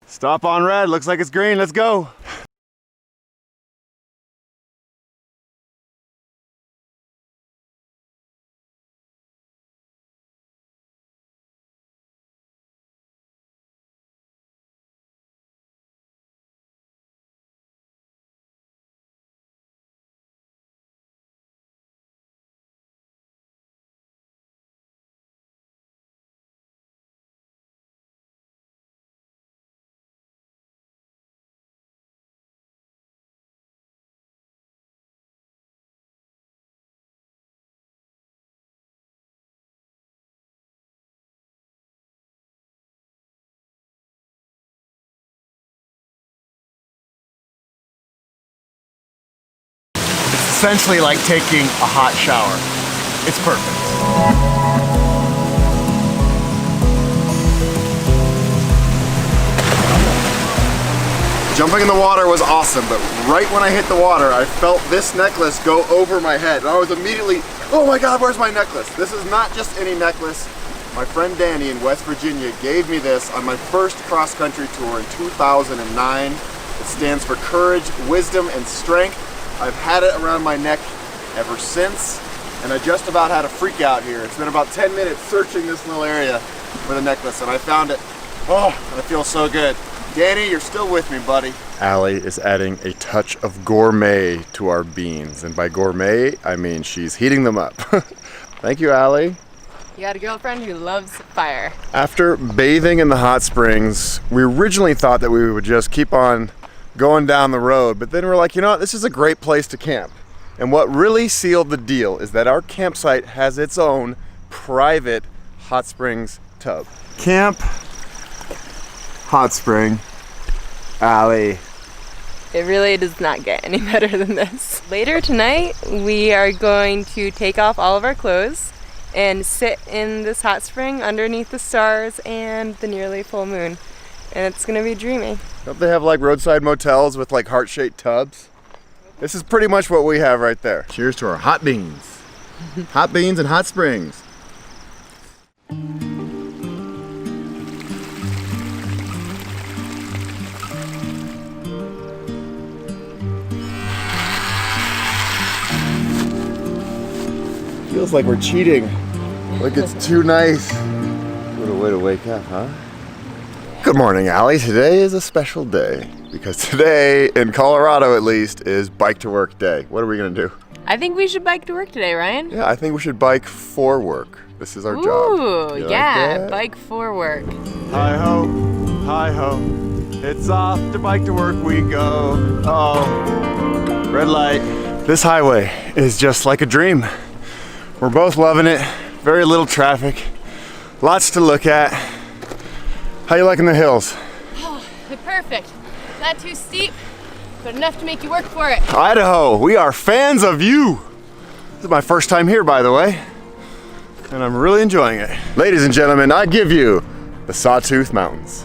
Stop on red, looks like it's green, let's go. Essentially like taking a hot shower. It's perfect. Jumping in the water was awesome, but right when I hit the water, I felt this necklace go over my head. And I was immediately, oh my God, where's my necklace? This is not just any necklace. My friend Danny in West Virginia gave me this on my first cross-country tour in 2009. It stands for courage, wisdom, and strength. I've had it around my neck ever since, and I just about had a freak out here. It's been about 10 minutes searching this little area for the necklace, and I found it. Oh, I feel so good. Danny, you're still with me, buddy. Allie is adding a touch of gourmet to our beans, and by gourmet, I mean she's heating them up. Thank you, Allie. You got a girlfriend who loves fire. After bathing in the hot springs, we originally thought that we would just keep on going down the road, but then we're like, you know what, this is a great place to camp. And what really sealed the deal is that our campsite has its own private hot springs tub. Camp Hot Spring Alley. It really does not get any better than this. Later tonight, we are going to take off all of our clothes and sit in this hot spring underneath the stars and the nearly full moon. And it's gonna be dreamy. Don't they have like roadside motels with like heart-shaped tubs? This is pretty much what we have right there. Cheers to our hot beans. Hot beans and hot springs. Feels like we're cheating. Like it's too nice. What a way to wake up, huh? Good morning, Allie. Today is a special day because today, in Colorado at least, is bike to work day. What are we gonna do? I think we should bike to work today, Ryan. Yeah, I think we should bike for work. This is our job. Ooh, yeah, like bike for work. Hi ho, it's off to bike to work we go. Oh, red light. This highway is just like a dream. We're both loving it. Very little traffic, lots to look at. How you liking the hills? Oh, they're perfect. Not too steep, but enough to make you work for it. Idaho, we are fans of you. This is my first time here, by the way, and I'm really enjoying it. Ladies and gentlemen, I give you the Sawtooth Mountains.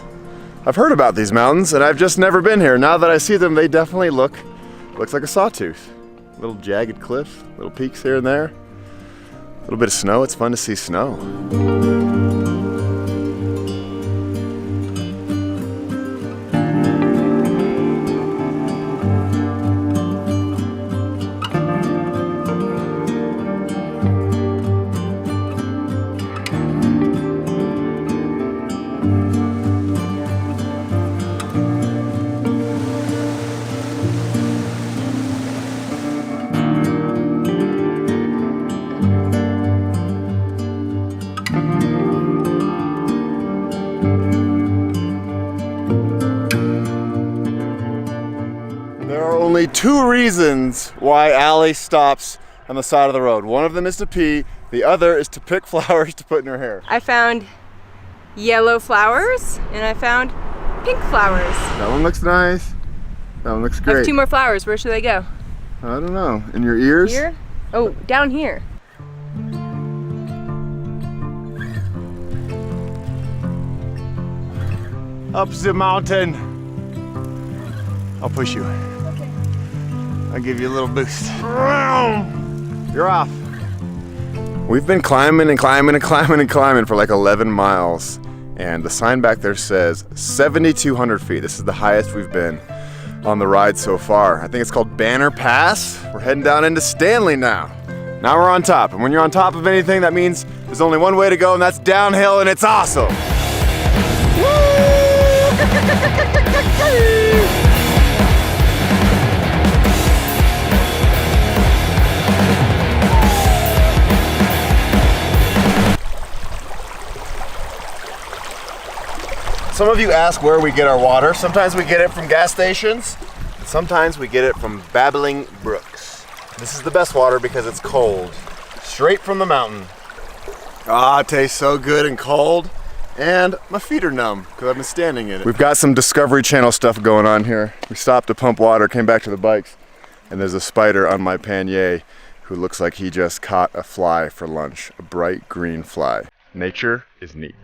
I've heard about these mountains, and I've just never been here. Now that I see them, they definitely looks like a sawtooth. Little jagged cliffs, little peaks here and there. A little bit of snow, it's fun to see snow. Only two reasons why Allie stops on the side of the road. One of them is to pee, the other is to pick flowers to put in her hair. I found yellow flowers and I found pink flowers. That one looks nice. That one looks great. I have two more flowers. Where should they go? I don't know. In your ears? Here? Oh, down here. Up the mountain. I'll push you. I'll give you a little boost. You're off. We've been climbing and climbing and climbing and climbing for like 11 miles. and the sign back there says 7,200 feet. This is the highest we've been on the ride so far. I think it's called Banner Pass. We're heading down into Stanley now. Now we're on top, and when you're on top of anything, that means there's only one way to go, and that's downhill, and it's awesome. Some of you ask where we get our water. Sometimes we get it from gas stations, and sometimes we get it from babbling brooks. This is the best water because it's cold, straight from the mountain. Ah, it tastes so good and cold, and my feet are numb because I've been standing in it. We've got some Discovery Channel stuff going on here. We stopped to pump water, came back to the bikes, and there's a spider on my pannier who looks like he just caught a fly for lunch, a bright green fly. Nature is neat.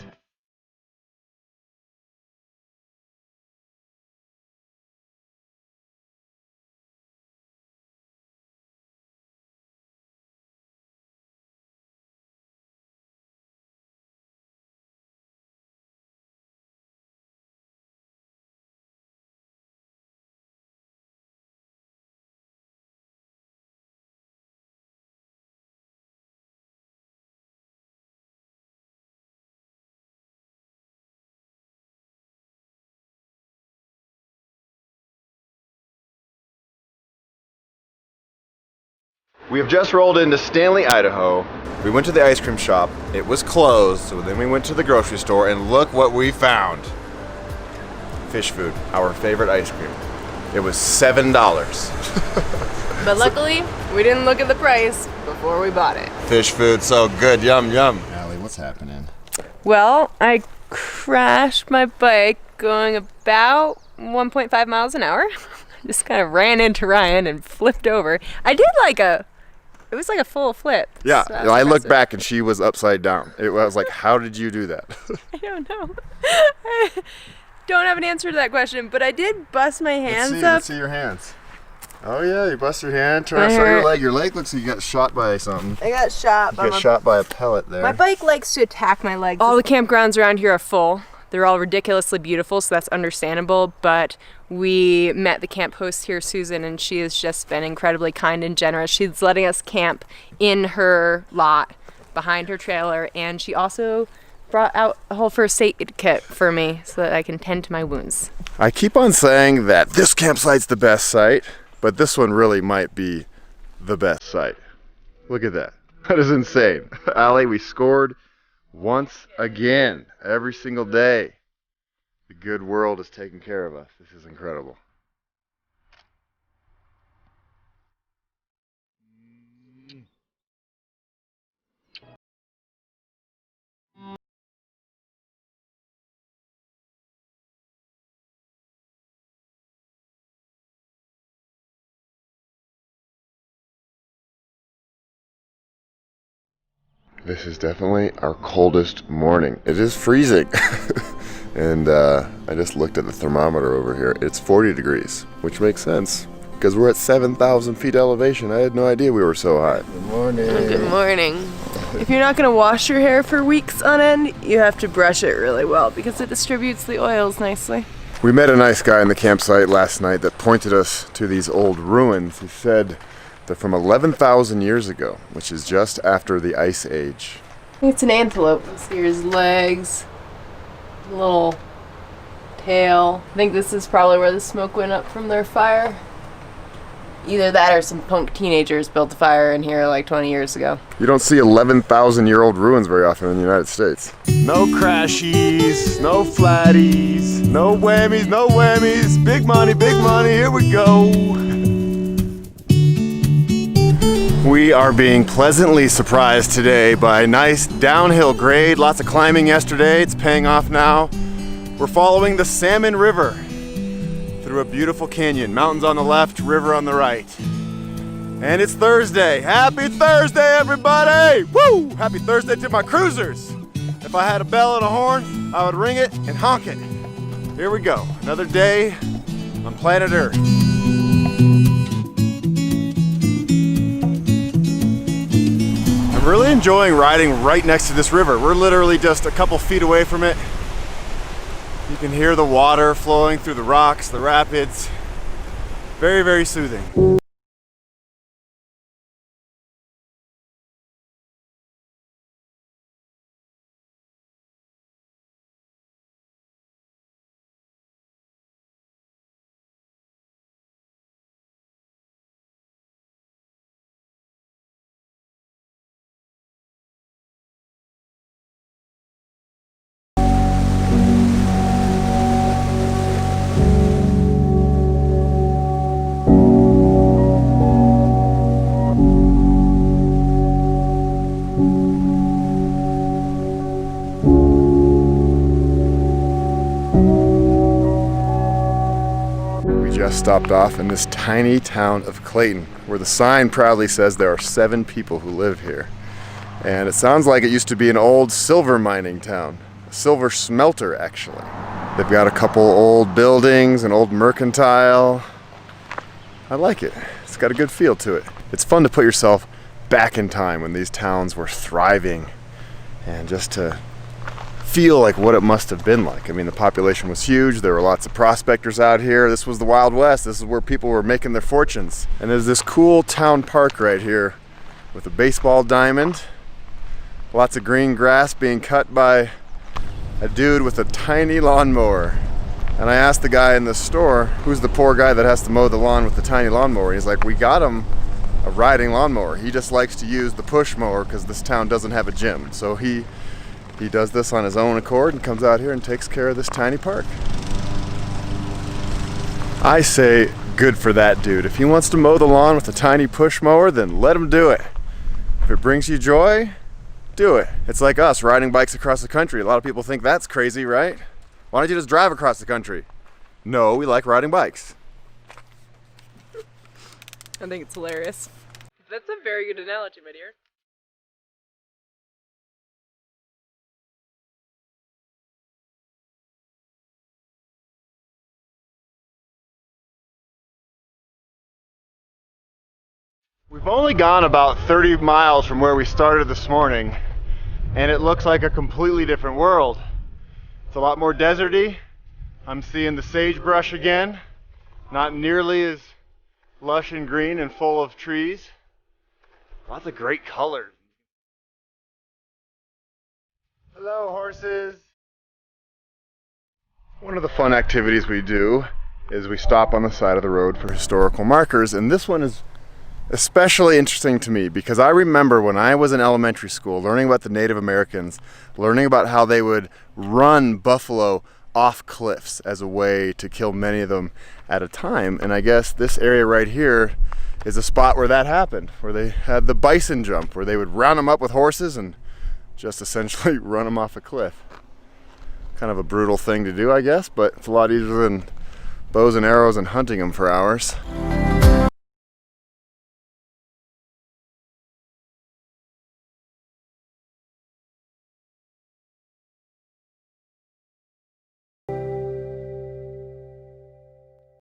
We have just rolled into Stanley, Idaho. We went to the ice cream shop. It was closed, so then we went to the grocery store and look what we found. Fish food, our favorite ice cream. It was $7. But luckily, we didn't look at the price before we bought it. Fish food, so good, yum, yum. Allie, what's happening? Well, I crashed my bike going about 1.5 miles an hour. Just kind of ran into Ryan and flipped over. I did it was like a full flip. Yeah, so I looked back and she was upside down. I was like, how did you do that? I don't know. I don't have an answer to that question, but I did bust my hands up. Let's see your hands. Oh yeah, you bust your hand, try to show your leg. Your leg looks like you got shot by something. I got shot by shot by a pellet there. My bike likes to attack my legs. All the campgrounds around here are full. They're all ridiculously beautiful, so that's understandable, but we met the camp host here, Susan, and she has just been incredibly kind and generous. She's letting us camp in her lot behind her trailer, and she also brought out a whole first aid kit for me so that I can tend to my wounds. I keep on saying that this campsite's the best site, but this one really might be the best site. Look at that. That is insane. Allie, we scored once again, every single day. The good world is taking care of us. This is incredible. This is definitely our coldest morning. It is freezing. And I just looked at the thermometer over here. It's 40 degrees, which makes sense because we're at 7,000 feet elevation. I had no idea we were so high. Good morning. Good morning. If you're not going to wash your hair for weeks on end, you have to brush it really well because it distributes the oils nicely. We met a nice guy in the campsite last night that pointed us to these old ruins. He said they're from 11,000 years ago, which is just after the Ice Age. I think it's an antelope. Here's legs, little tail. I think this is probably where the smoke went up from their fire. Either that or some punk teenagers built a fire in here like 20 years ago. You don't see 11,000-year-old ruins very often in the United States. No crashies, no flatties, no whammies, no whammies. Big money, here we go. We are being pleasantly surprised today by a nice downhill grade. Lots of climbing yesterday. It's paying off now. We're following the Salmon River through a beautiful canyon. Mountains on the left, river on the right. And it's Thursday. Happy Thursday, everybody! Woo! Happy Thursday to my cruisers. If I had a bell and a horn, I would ring it and honk it. Here we go. Another day on planet Earth. I'm really enjoying riding right next to this river. We're literally just a couple feet away from it. You can hear the water flowing through the rocks, the rapids. Very, very soothing. Just stopped off in this tiny town of Clayton, where the sign proudly says there are 7 people who live here. And it sounds like it used to be an old silver mining town, a silver smelter actually. They've got a couple old buildings, an old mercantile. I like it. It's got a good feel to it. It's fun to put yourself back in time when these towns were thriving and just to feel like what it must have been like. I mean, the population was huge. There were lots of prospectors out here. This was the Wild West. This is where people were making their fortunes. And there's this cool town park right here with a baseball diamond. Lots of green grass being cut by a dude with a tiny lawnmower. And I asked the guy in the store, who's the poor guy that has to mow the lawn with the tiny lawnmower? He's like, we got him a riding lawnmower. He just likes to use the push mower because this town doesn't have a gym. So he does this on his own accord and comes out here and takes care of this tiny park. I say good for that dude. If he wants to mow the lawn with a tiny push mower, then let him do it. If it brings you joy, do it. It's like us riding bikes across the country. A lot of people think that's crazy, right? Why don't you just drive across the country? No, we like riding bikes. I think it's hilarious. That's a very good analogy, my dear. We've only gone about 30 miles from where we started this morning, and it looks like a completely different world. It's a lot more deserty. I'm seeing the sagebrush again, not nearly as lush and green and full of trees. Lots of great colors. Hello, horses. One of the fun activities we do is we stop on the side of the road for historical markers, and this one is especially interesting to me because I remember when I was in elementary school learning about the Native Americans, learning about how they would run buffalo off cliffs as a way to kill many of them at a time. And I guess this area right here is a spot where that happened, where they had the bison jump, where they would round them up with horses and just essentially run them off a cliff. Kind of a brutal thing to do, I guess, but it's a lot easier than bows and arrows and hunting them for hours.